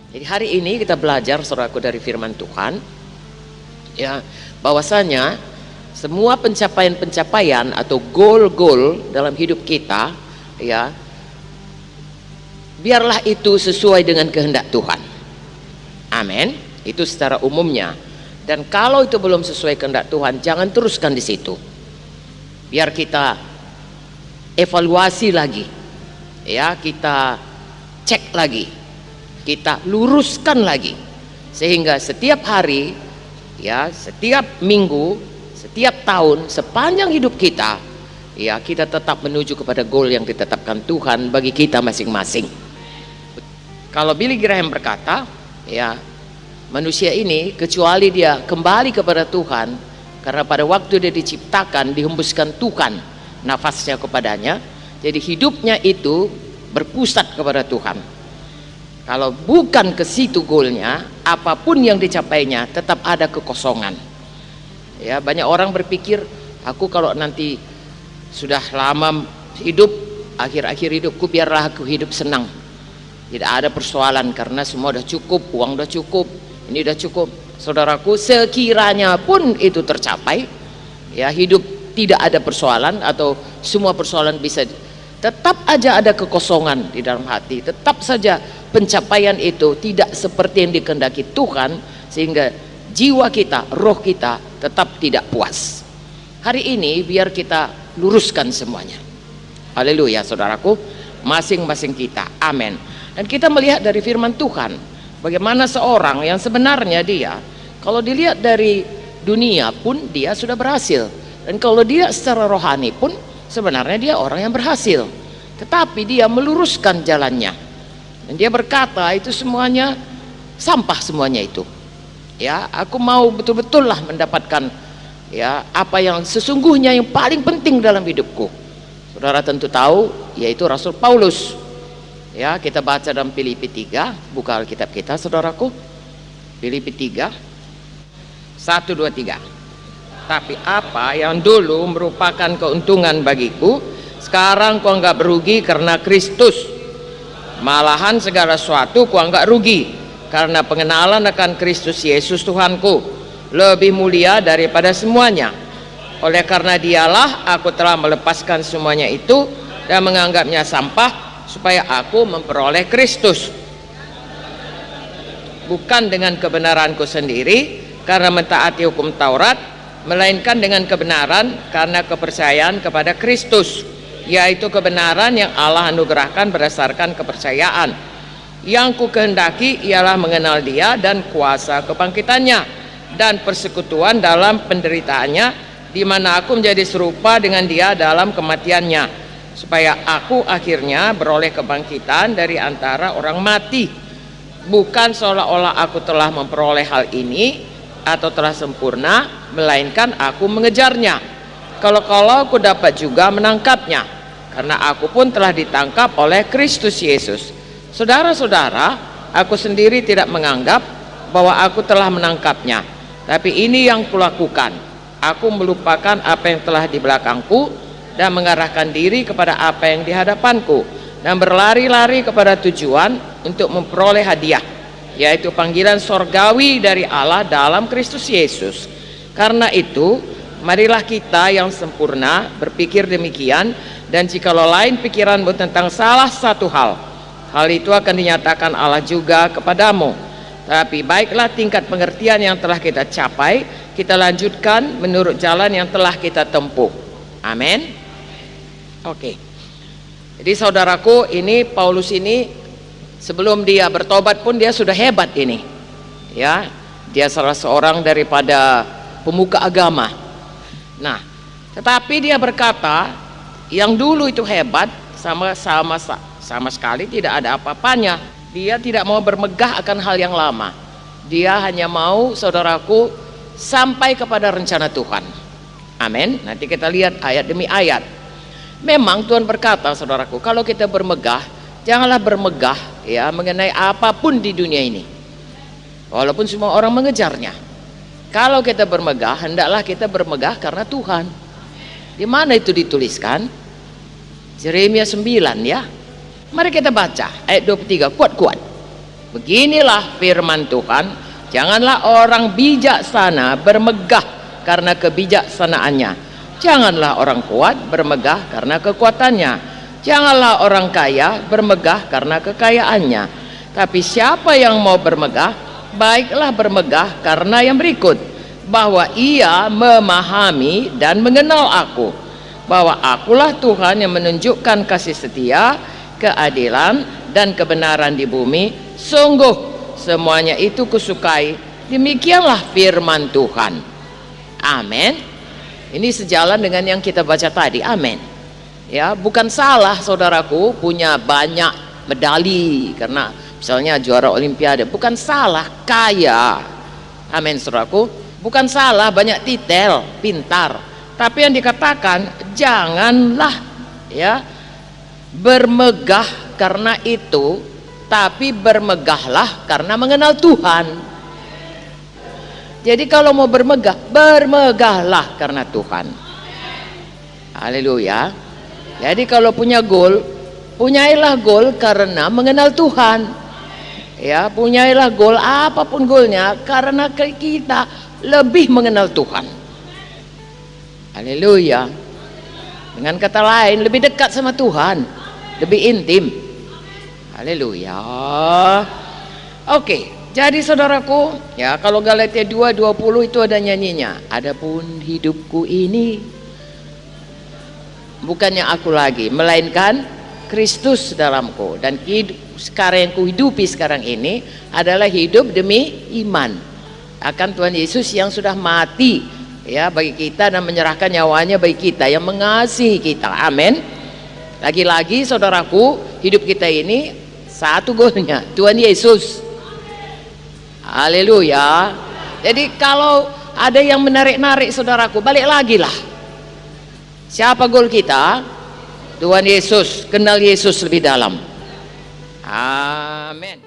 Jadi hari ini kita belajar, saudaraku, dari firman Tuhan, ya, bahwasanya semua pencapaian-pencapaian atau goal-goal dalam hidup kita, ya, biarlah itu sesuai dengan kehendak Tuhan. Amin. Itu secara umumnya. Dan kalau itu belum sesuai kehendak Tuhan, jangan teruskan di situ. Biar kita evaluasi lagi, ya, kita cek lagi, kita luruskan lagi, sehingga setiap hari, ya, setiap minggu, setiap tahun, sepanjang hidup kita, ya, kita tetap menuju kepada goal yang ditetapkan Tuhan bagi kita masing-masing. Kalau Billy Graham berkata, ya, manusia ini kecuali dia kembali kepada Tuhan, karena pada waktu dia diciptakan dihembuskan Tuhan nafasnya kepadanya, jadi hidupnya itu berpusat kepada Tuhan. Kalau bukan ke situ goalnya, apapun yang dicapainya tetap ada kekosongan. Ya, banyak orang berpikir, aku kalau nanti sudah lama hidup, akhir-akhir hidupku biarlah aku hidup senang, tidak ada persoalan karena semua udah cukup, uang udah cukup, ini udah cukup. Saudaraku, sekiranya pun itu tercapai, ya, hidup tidak ada persoalan atau semua persoalan bisa, tetap aja ada kekosongan di dalam hati, tetap saja pencapaian itu tidak seperti yang dikehendaki Tuhan, sehingga jiwa kita, roh kita tetap tidak puas. Hari ini biar kita luruskan semuanya. Haleluya, saudaraku, masing-masing kita. Amin. Dan kita melihat dari firman Tuhan, bagaimana seorang yang sebenarnya dia, kalau dilihat dari dunia pun dia sudah berhasil, dan kalau dia secara rohani pun sebenarnya dia orang yang berhasil, tetapi dia meluruskan jalannya, dan dia berkata itu semuanya sampah, semuanya itu, ya, aku mau betul-betul lah mendapatkan, ya, apa yang sesungguhnya yang paling penting dalam hidupku. Saudara tentu tahu, yaitu Rasul Paulus. Ya, kita baca dalam Filipi 3, buka Alkitab kita, saudaraku. Filipi 3, 1, 2, 3. Tapi apa yang dulu merupakan keuntungan bagiku, sekarang ku anggap rugi karena Kristus. Malahan segala sesuatu ku anggap rugi karena pengenalan akan Kristus Yesus Tuhanku, lebih mulia daripada semuanya. Oleh karena dialah aku telah melepaskan semuanya itu dan menganggapnya sampah, supaya aku memperoleh Kristus, bukan dengan kebenaranku sendiri karena mentaati hukum Taurat, melainkan dengan kebenaran karena kepercayaan kepada Kristus, yaitu kebenaran yang Allah anugerahkan berdasarkan kepercayaan. Yang ku kehendaki ialah mengenal Dia dan kuasa kebangkitannya dan persekutuan dalam penderitaannya, di mana aku menjadi serupa dengan Dia dalam kematiannya, supaya aku akhirnya beroleh kebangkitan dari antara orang mati. Bukan seolah-olah aku telah memperoleh hal ini atau telah sempurna, melainkan aku mengejarnya. Kalau aku dapat juga menangkapnya, karena aku pun telah ditangkap oleh Kristus Yesus. Saudara-saudara, aku sendiri tidak menganggap bahwa aku telah menangkapnya, tapi ini yang kulakukan, aku melupakan apa yang telah di belakangku dan mengarahkan diri kepada apa yang di hadapanku, dan berlari-lari kepada tujuan untuk memperoleh hadiah, yaitu panggilan sorgawi dari Allah dalam Kristus Yesus. Karena itu, marilah kita yang sempurna berpikir demikian, dan jikalau lain pikiranmu tentang salah satu hal itu akan dinyatakan Allah juga kepadamu. Tapi baiklah tingkat pengertian yang telah kita capai, kita lanjutkan menurut jalan yang telah kita tempuh. Amin. Oke. Jadi saudaraku, ini Paulus ini sebelum dia bertobat pun dia sudah hebat ini. Ya, dia salah seorang daripada pemuka agama. Nah, tetapi dia berkata, yang dulu itu hebat sama sekali tidak ada apa-apanya. Dia tidak mau bermegah akan hal yang lama. Dia hanya mau, saudaraku, sampai kepada rencana Tuhan. Amin. Nanti kita lihat ayat demi ayat. Memang Tuhan berkata, saudaraku, kalau kita bermegah, janganlah bermegah, ya, mengenai apapun di dunia ini, walaupun semua orang mengejarnya. Kalau kita bermegah, hendaklah kita bermegah karena Tuhan. Di mana itu dituliskan? Yeremia 9, ya. Mari kita baca ayat 23, kuat-kuat. Beginilah firman Tuhan, janganlah orang bijaksana bermegah karena kebijaksanaannya, janganlah orang kuat bermegah karena kekuatannya, janganlah orang kaya bermegah karena kekayaannya. Tapi siapa yang mau bermegah, baiklah bermegah karena yang berikut, bahwa ia memahami dan mengenal aku, bahwa akulah Tuhan yang menunjukkan kasih setia, keadilan dan kebenaran di bumi. Sungguh semuanya itu kusukai. Demikianlah firman Tuhan. Amin. Ini sejalan dengan yang kita baca tadi. Amin. Ya, bukan salah saudaraku punya banyak medali karena misalnya juara olimpiade, bukan salah kaya. Amin saudaraku. Bukan salah banyak titel, pintar. Tapi yang dikatakan janganlah ya bermegah karena itu, tapi bermegahlah karena mengenal Tuhan. Jadi kalau mau bermegah, bermegahlah karena Tuhan. Haleluya. Jadi kalau punya goal, punyailah goal karena mengenal Tuhan. Ya, punyailah goal apapun goalnya karena kita lebih mengenal Tuhan. Haleluya. Dengan kata lain, lebih dekat sama Tuhan, lebih intim. Haleluya. Oke, jadi saudaraku, ya kalau Galatia 2:20 itu ada nyanyinya. Adapun hidupku ini bukannya aku lagi, melainkan Kristus dalamku, dan sekarang yang kuhidupi sekarang ini adalah hidup demi iman akan Tuhan Yesus yang sudah mati ya bagi kita dan menyerahkan nyawanya bagi kita, yang mengasihi kita. Amin. Lagi-lagi saudaraku, hidup kita ini satu goalnya, Tuhan Yesus. Haleluya. Jadi kalau ada yang menarik-narik saudaraku, balik lagi lah. Siapa goal kita? Tuhan Yesus. Kenal Yesus lebih dalam. Amin.